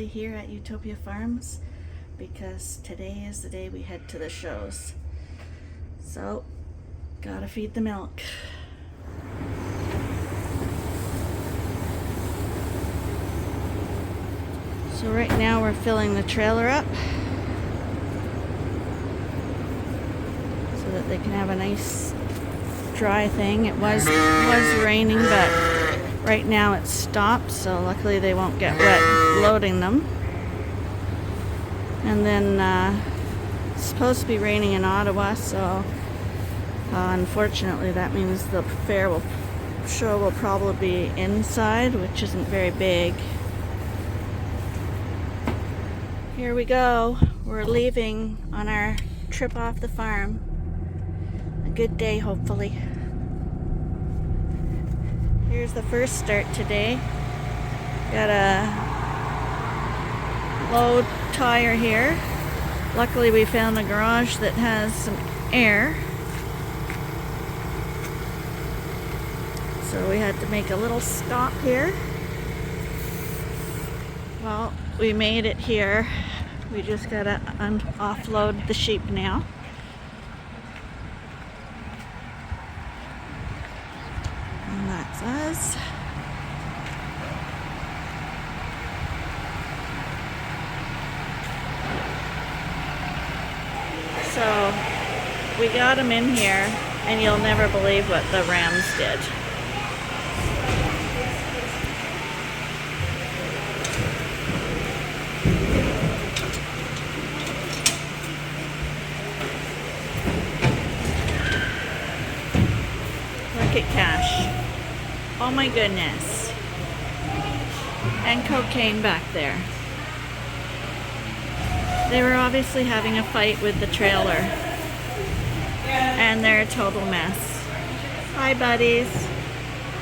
early here at Ewetopia Farms because today is the day we head to the shows. So, gotta feed the milk. So right now we're filling the trailer up so that they can have a nice dry thing. It was raining, but right now it's stopped, so luckily they won't get wet loading them. And then it's supposed to be raining in Ottawa, so unfortunately that means the show will probably be inside, which isn't very big. Here we go. We're leaving on our trip off the farm. A good day, hopefully. Here's the first start today. Got a low tire here. Luckily we found a garage that has some air. So we had to make a little stop here. Well, we made it here. We just gotta offload the sheep now. And that's us. So we got them in here, and you'll never believe what the rams did. Look at Cash. Oh my goodness. And cocaine back there. They were obviously having a fight with the trailer. And they're a total mess. Hi, buddies.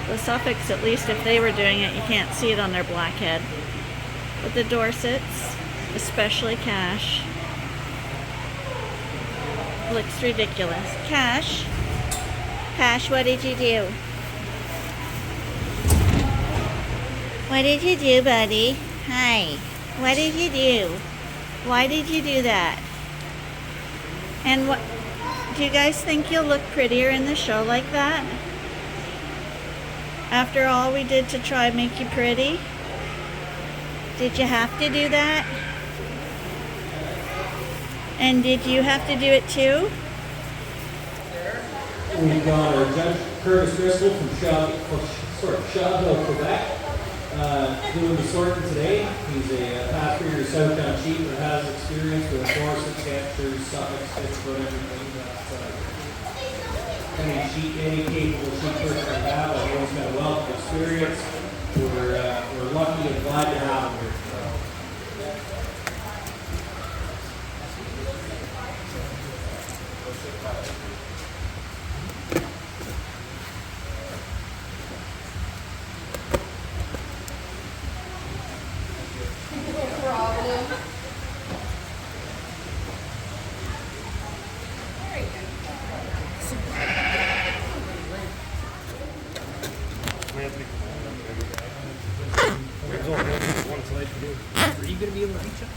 The Suffolks, at least if they were doing it, you can't see it on their black head. But the Dorsets, especially Cash, looks ridiculous. Cash? Cash, what did you do? What did you do, buddy? Hi. What did you do? Why did you do that? And what do you guys think you'll look prettier in the show like that? After all we did to try and make you pretty? Did you have to do that? And did you have to do it too? We've got our Judge Curtis Driscoll from Shawville, Quebec, doing the sorting today. He's a pasture or Southdown sheep that has experience with Dorset, Hampshire, Suffolk, just about everything that any capable sheep person can have. He's always got a wealth of experience. We're lucky and glad to have him here. Are you going to be able to reach up?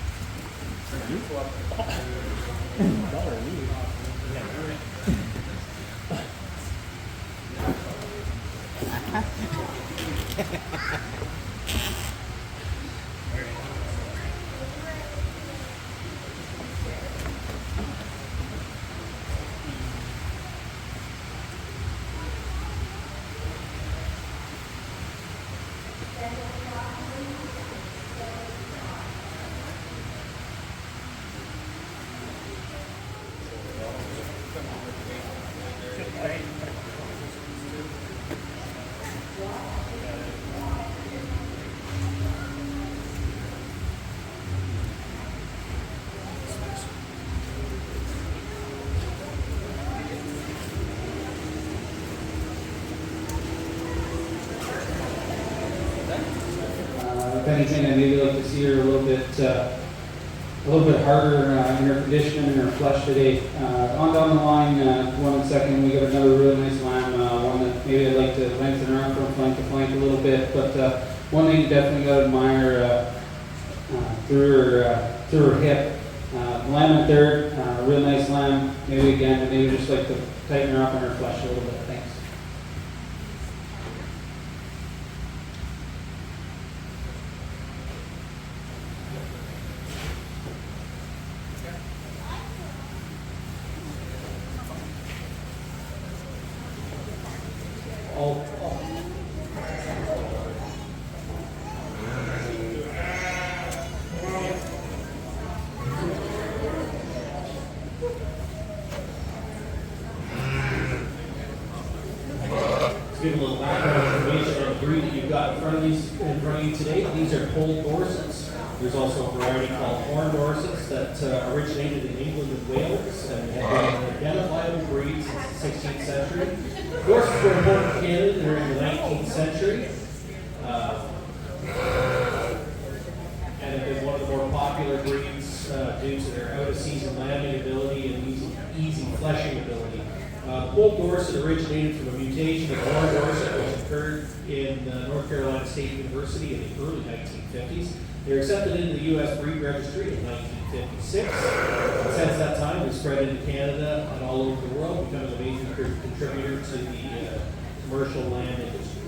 If anything, I'd maybe like to see her a little bit harder in her conditioning and her flesh today. On down the line, one second, we got another really nice lamb, one that maybe I'd like to lengthen her arm from flank to flank a little bit. But one thing you definitely got to admire, through her hip. Lamb in third, real nice lamb. Maybe again, maybe just like to tighten her up on her flesh a little bit. Thanks. All. Give a little background information on the breed that you've got in front of you today. These are polled Dorsets. There's also a variety called horn Dorsets that originated in England and Wales and have been an identifiable breed since the 16th century. Dorsets were imported to Canada during the 19th century and have been one of the more popular breeds due to their out-of-season lambing ability and easy fleshing ability. Polled Dorset originated from a mutation of horn Dorset, which occurred in North Carolina State University in the early 1950s. They were accepted into the U.S. Breed Registry in 1956. Since that time, they've spread into Canada and all over the world, becoming a major contributor to the commercial lamb industry.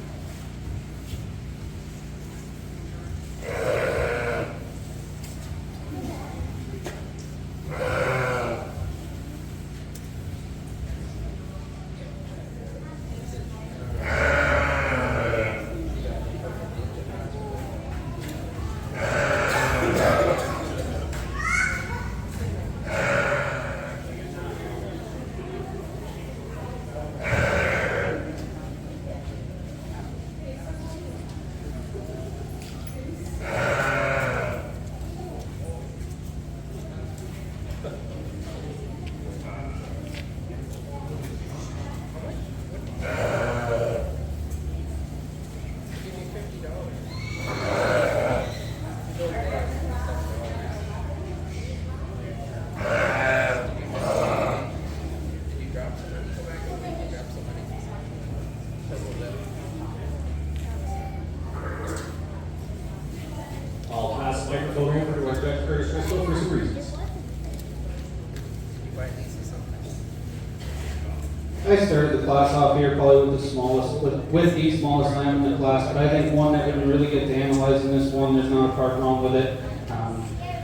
I started the class off here probably with the smallest, with the smallest lamb in the class, but I think one that can really get to analyzing this one, there's not a part wrong with it.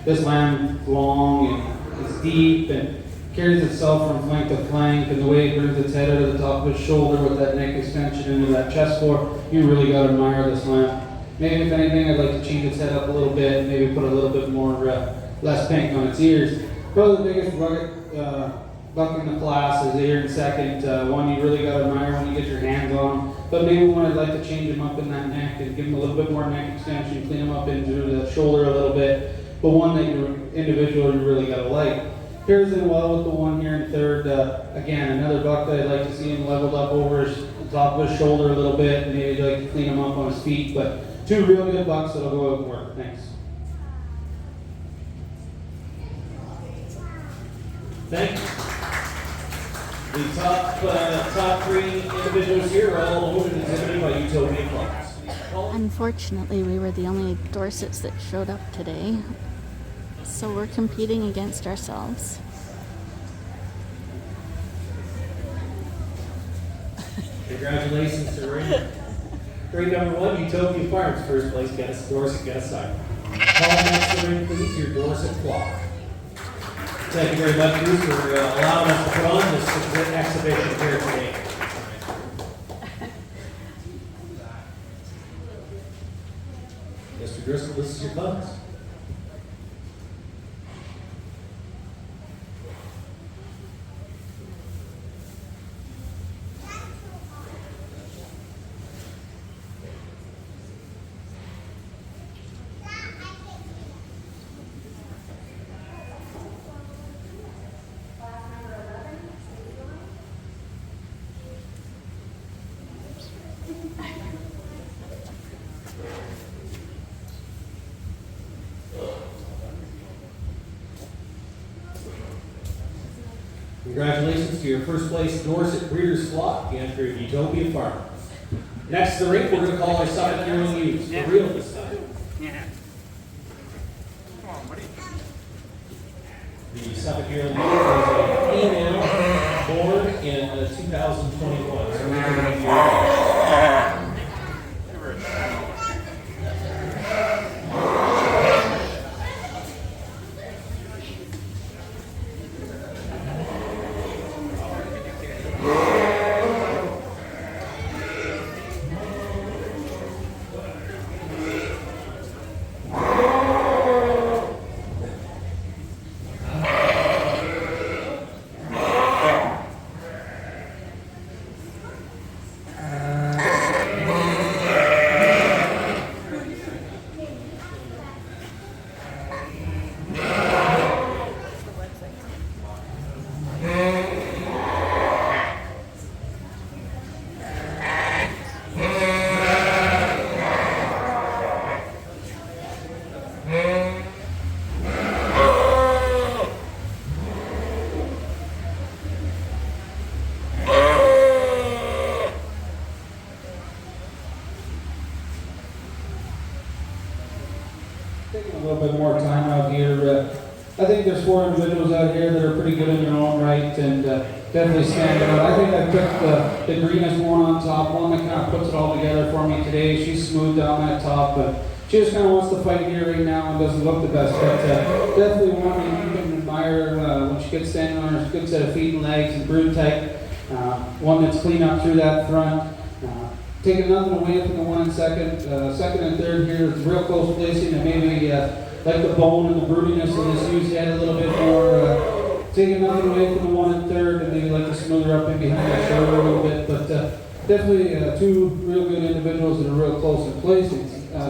This lamb is long and it's deep and carries itself from flank to flank, and the way it brings its head out of the top of its shoulder with that neck extension into that chest floor, you really got to admire this lamb. Maybe if anything, I'd like to change its head up a little bit, maybe put a little bit more, less pink on its ears. Probably the biggest buck in the class is here in second. One you really got to admire when you get your hands on him. But maybe one I'd like to change him up in that neck and give him a little bit more neck extension, clean him up into the shoulder a little bit. But one that you individually really got to like. Pairs in well with the one here in third. Again, another buck that I'd like to see him leveled up over the top of his shoulder a little bit, and maybe like to clean him up on his feet. But two real good bucks that'll go out and work. Thanks. Thank you. The top three individuals here are all owned and exhibited by Ewetopia Farms. Unfortunately, we were the only Dorsets that showed up today, so we're competing against ourselves. Congratulations to ring number one, Ewetopia Farms, first place. Get us Dorset, get us signed. Call next to ring, please, your Dorset flock. Thank you very much, Bruce, for allowing us to put on this exhibition here today. Mr. Driscoll, this is your funds. Congratulations to your first place Dorset Breeders' Flock and for Ewetopia Farms. Next to the ring, we're going to call our 7-year-old ewes, for real this time. Yeah. The Suffolk Yearling is a female born in 2021. So we can give you taking a little bit more time out here. I think there's 4 individuals out here that are pretty good in their own right and definitely stand out. I think I picked the greenest one on top, one that kind of puts it all together for me today. She's smooth down that top, but she just kind of wants to fight here right now and doesn't look the best. But definitely one that you can admire when she gets standing on her good set of feet and legs and brood type. One that's clean up through that front. Taking nothing away from the one in second. Second and third here is real close placing and maybe like the bone and the broodiness of this ewes head a little bit more. Taking nothing away from the one in third and maybe like to smooth her up in behind the shoulder a little bit. But definitely 2 real good individuals that are real close in placing.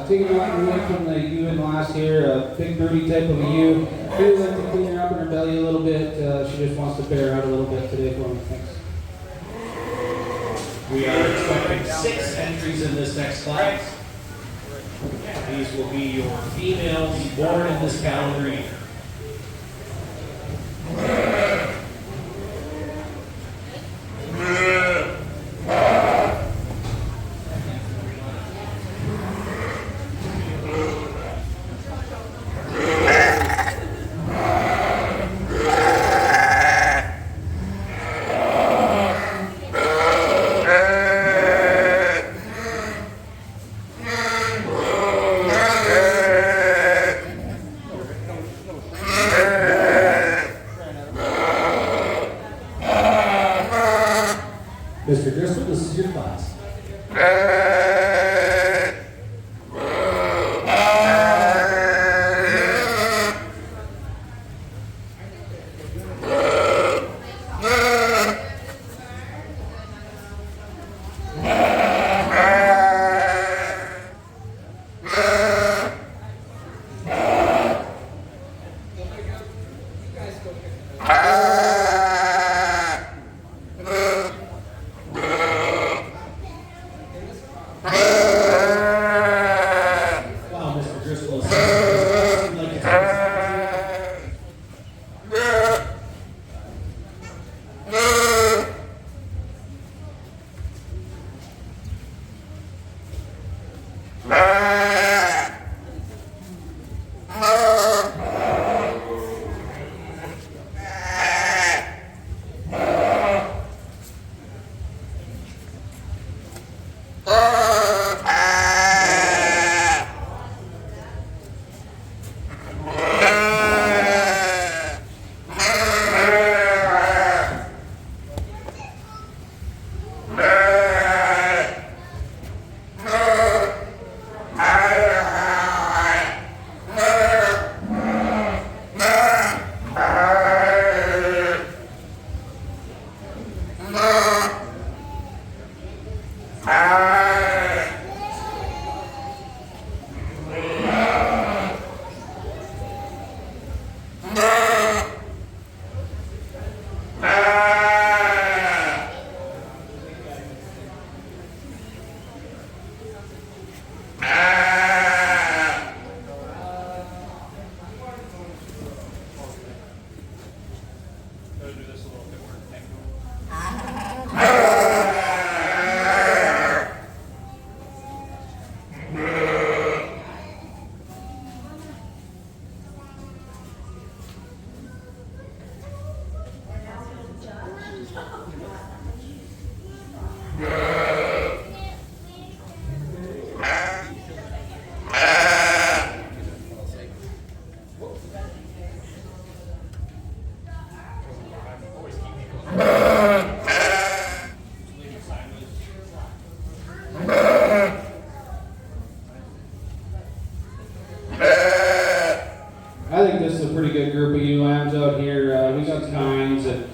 Taking nothing away from the ewe in last here, big broody type of a ewe. Really like to clean her up in her belly a little bit. She just wants to bear out a little bit today for me. Thanks. We are expecting 6 entries in this next class. These will be your females born in this calendar year. Mr. Driscoll, this is your class. pretty good group of ewe lambs out here. We got kinds and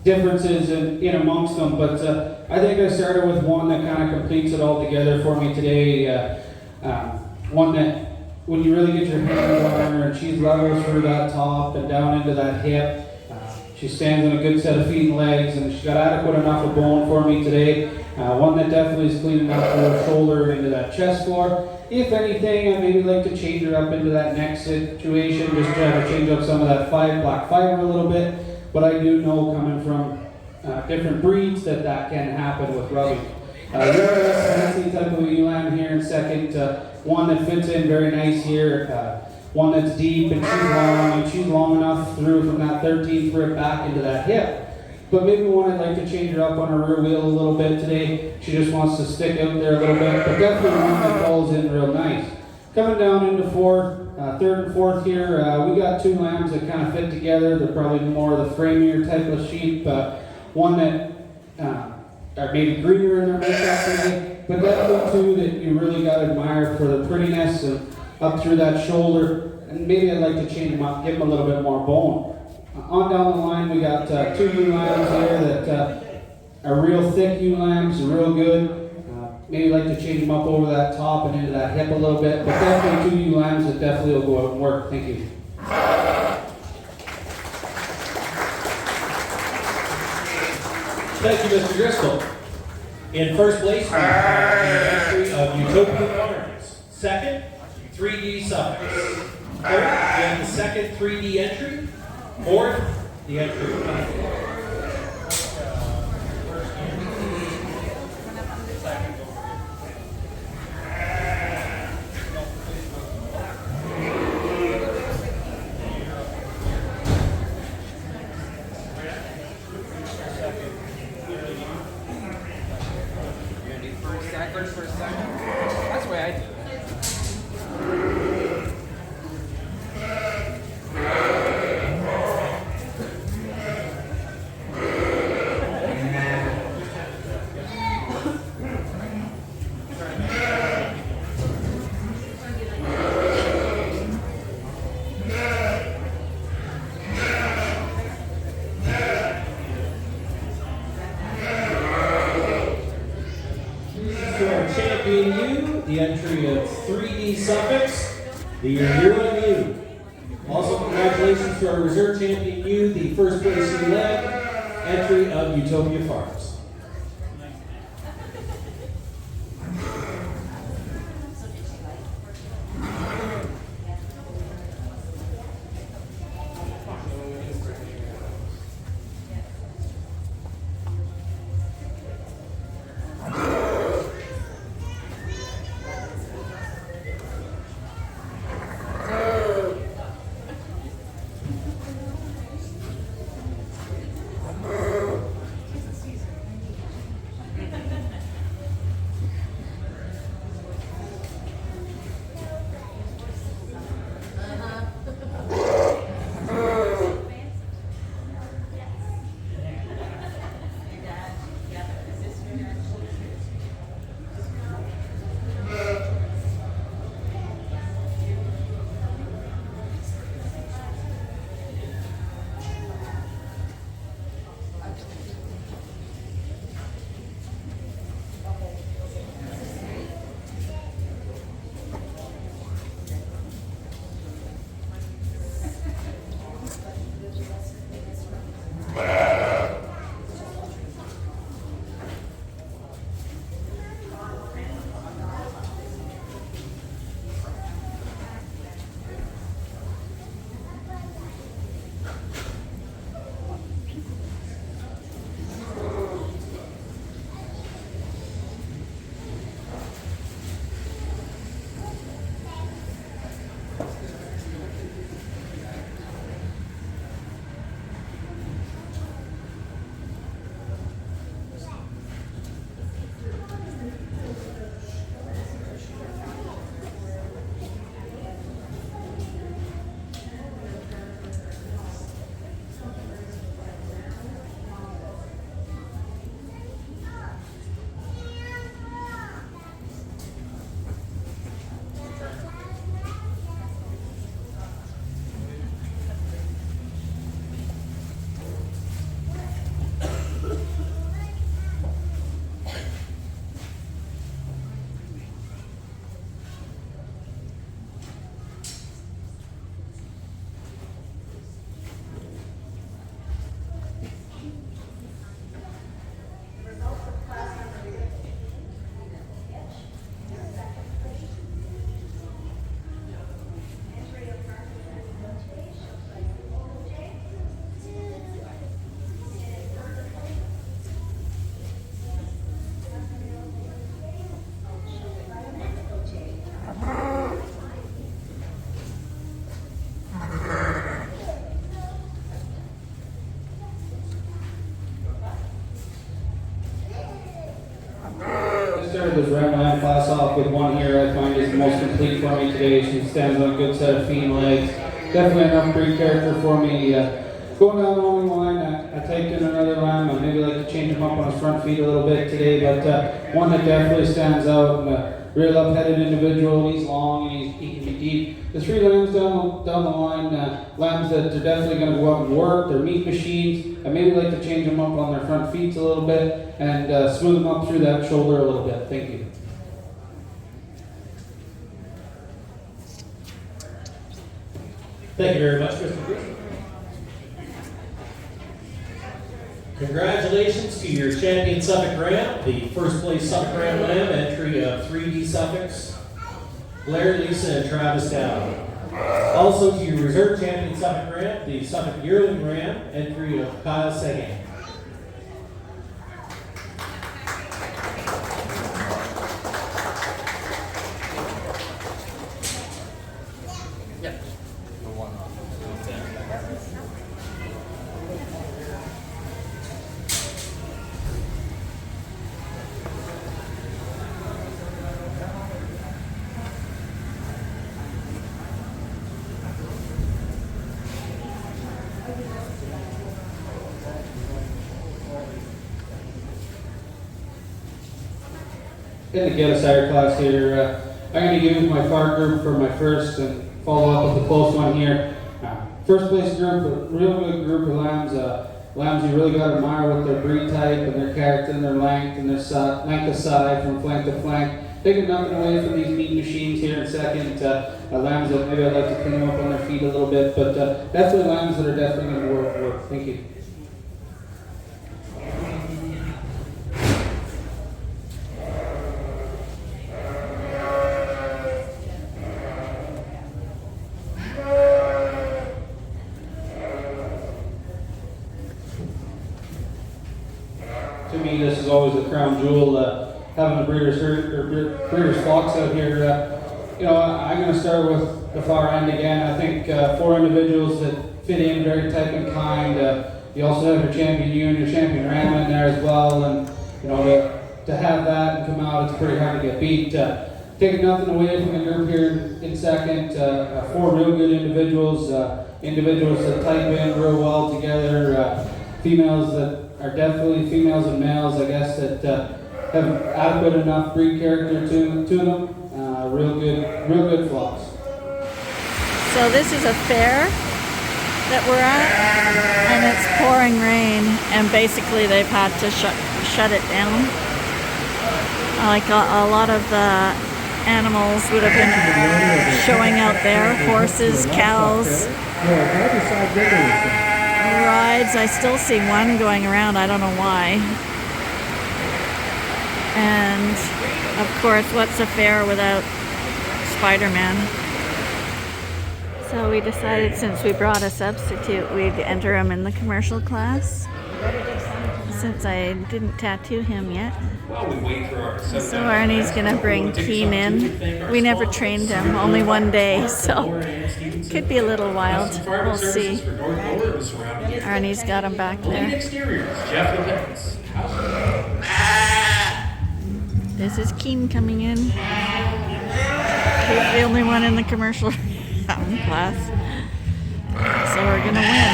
differences in amongst them, but I think I started with one that kind of completes it all together for me today. One that, when you really get your hands on her, and she's level through that top and down into that hip. She stands on a good set of feet and legs, and she's got adequate enough of bone for me today. One that definitely is clean enough for her shoulder and into that chest floor. If anything, I maybe like to change her up into that neck situation, just try to change up some of that black fiber a little bit. But I do know, coming from different breeds, that can happen with rubbing. Fancy type of ewe lamb here in second. One that fits in very nice here. One that's deep and she's long enough through from that 13th rib back into that hip. But maybe one I'd like to change her up on her rear wheel a little bit today. She just wants to stick out there a little bit, but definitely one that falls in real nice. Coming down into third and fourth here, we got two lambs that kind of fit together. They're probably more of the framier type of sheep. One that are maybe greener in their makeup today, but definitely two that you really got to admire for the prettiness and up through that shoulder. And maybe I'd like to change them up, give them a little bit more bone. On down the line, we got two ewe lambs here that are real thick ewe lambs, real good. Maybe like to change them up over that top and into that hip a little bit, but definitely two ewe lambs that definitely will go out and work. Thank you. Thank you, Mr. Driscoll. In first place, we have the entry of Ewetopia Farms. Second, 3D Suffix. Third, we have the second 3D entry. Fourth, the entry of confinement. For a second. That's the way I do it. Champion ewe, the entry of 3D Suffix, the yearling ewe. Also, congratulations to our reserve champion ewe, the first place ewe lamb, entry of Ewetopia Farms. started this ram lamb class off with one here I find is the most complete for me today. She stands on a good set of feet and legs. Definitely enough breed character for me. Going down along the line, I typed in another lamb. I maybe like to change him up on his front feet a little bit today, but one that definitely stands out. And a real up-headed individual. He's long and he can be deep. The three lambs down the line, lambs that are definitely going to go out and work. They're meat machines. I maybe like to change them up on their front feet a little bit and smooth them up through that shoulder a little bit. Thank you. Thank you very much, Mr. Bruce. Congratulations to your champion Suffolk Ram, the first place Suffolk Ram lamb, entry of 3D Suffolks, Blair, Lisa, and Travis Dow. Also to your reserve champion Suffolk Ram, the Suffolk Yearling Ram, entry of Kyle Sagan. In the get a sire class here, I'm going to use my far group for my first and follow up with the close one here. First place group, a real good group of lambs. Lambs you really got to admire with their breed type and their character and their length and their length of side from flank to flank. Taking nothing away from these meat machines here in second. Lambs that maybe I'd like to clean them up on their feet a little bit, but definitely lambs that are definitely going to work. Thank you. To me, this is always the crown jewel, having the breeders flocks out here. I'm going to start with the far end again. I think 4 individuals that fit in, very type and kind. You also have your champion ewe and your champion ram in there as well, and to have that and come out, it's pretty hard to get beat. Taking nothing away from the group here in second, 4 real good individuals, individuals that type in real well together, females that are definitely females and males, I guess, that have adequate enough breed character to them. Real good flocks. So this is a fair that we're at, and it's pouring rain, and basically they've had to shut it down. Like a lot of the animals would have been showing out there, horses, cows. Rides, I still see one going around, I don't know why. And of course, what's a fair without Spider-Man? So we decided, since we brought a substitute, we'd enter him in the commercial class, since I didn't tattoo him yet. So Arnie's gonna bring Keen in. We never trained him, only one day, so could be a little wild. We'll see. Arnie's got him back there. This is Keen coming in. He's the only one in the commercial class. So we're gonna win.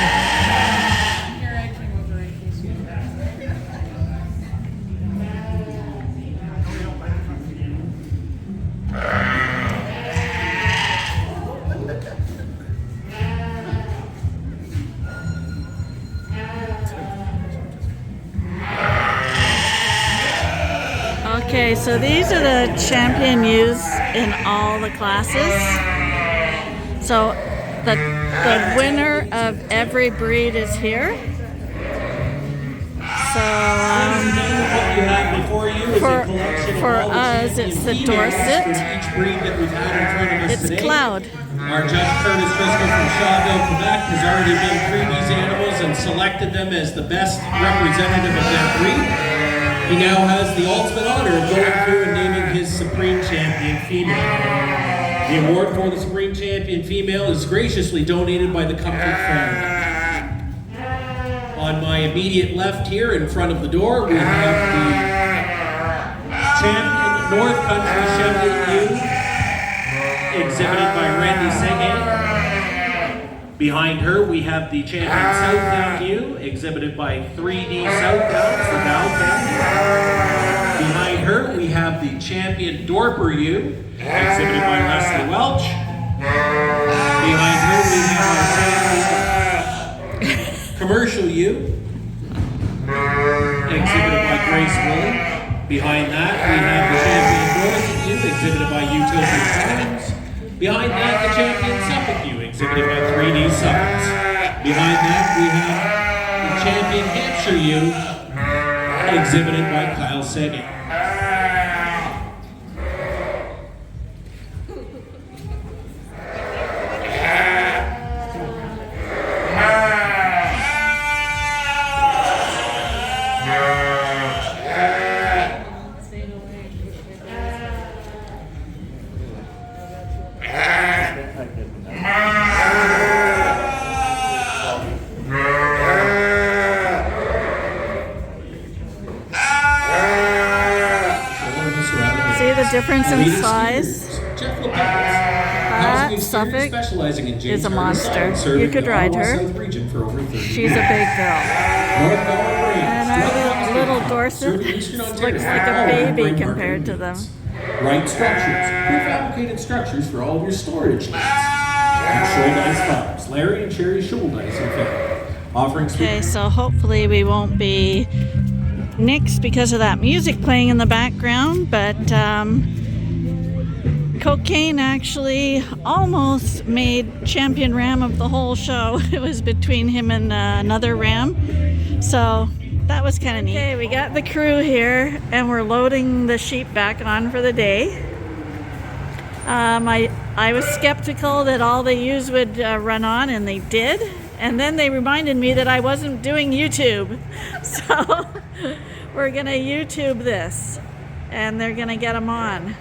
Okay, so these are the champion ewes in all the classes. So the winner of every breed is here. So for us, it's the Dorset. It's Cloud. Our judge Curtis Driscoll from Shawville, Quebec has already been through these animals and selected them as the best representative of that breed. He now has the ultimate honor of going through and naming his Supreme Champion female. The award for the Supreme Champion female is graciously donated by the Comfort family. On my immediate left here in front of the door, we have the champion North Country Chevrolette ewe, exhibited by Randy Senge. Behind her, we have the champion Southdown ewe, exhibited by 3D Southdowns, the Dow family. Behind her, we have the champion Dorper ewe, exhibited by Leslie Welch. Behind her, we have our champion commercial ewe, exhibited by Grace Woolley. Behind that, we have the champion Dorset ewe, exhibited by Ewetopia Farms. Behind that, the champion Suffolk ewe, exhibited by 3D Summers. Behind that, we have the champion Hampshire ewe, exhibited by Kyle Sagan. See the difference in size? That Suffolk is a monster. You could ride her. She's a big girl. And our little Dorset looks like a baby compared to them. Right structures, prefabricated structures for all of your storage needs. And Shouldice Farms, Larry and Sherry Shouldice and family, offering. Okay, so hopefully we won't be nixed because of that music playing in the background, but Cocaine actually almost made champion ram of the whole show. It was between him and another ram, so that was kind of neat. Okay, we got the crew here and we're loading the sheep back on for the day. I was skeptical that all the ewes would run on, and they did. And then they reminded me that I wasn't doing YouTube. So we're gonna YouTube this and they're gonna get them on.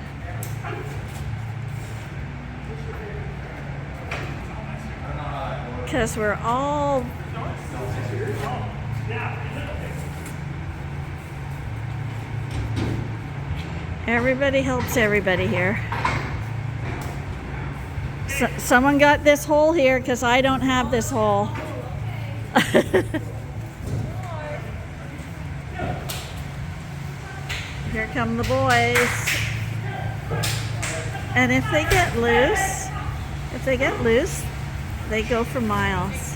Because we're all everybody helps everybody here. Someone got this hole here because I don't have this hole. Here come the boys. And if they get loose, they go for miles.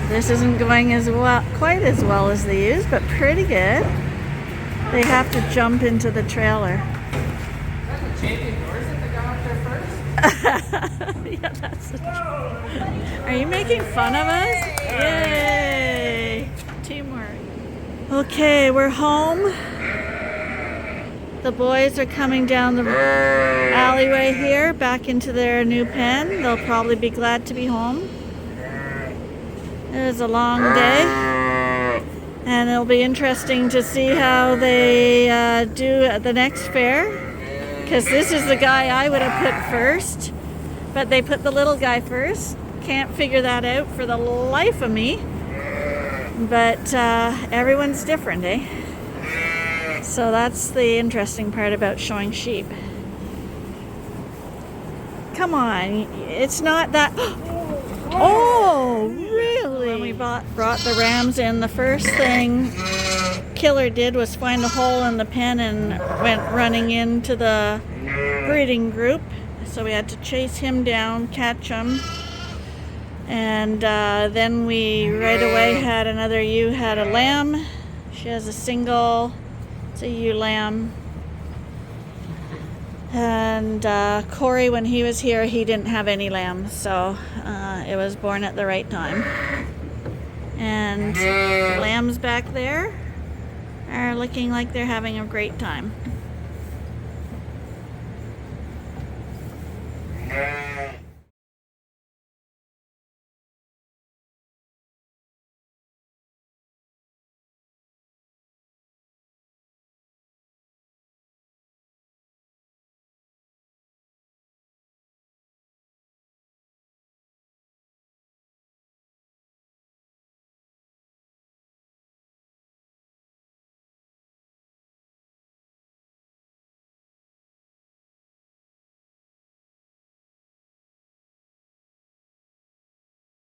This isn't going as well, quite as well as the ewes, but pretty good. They have to jump into the trailer. That's the champion Dorset that got up there first? Yeah, that's the truth. Are you making fun of us? Yay! Teamwork. Okay, we're home. The boys are coming down the alleyway here, back into their new pen. They'll probably be glad to be home. It was a long day, and it'll be interesting to see how they do at the next fair, because this is the guy I would have put first, but they put the little guy first. Can't figure that out for the life of me, but everyone's different, eh? So that's the interesting part about showing sheep. Come on, it's not that... Oh, really? When we brought the rams in, the first thing Killer did was find a hole in the pen and went running into the breeding group. So we had to chase him down, catch him. And then we right away had another ewe, had a lamb. She has a single, it's a ewe lamb. And Corey, when he was here, he didn't have any lambs, so it was born at the right time. And the lambs back there are looking like they're having a great time.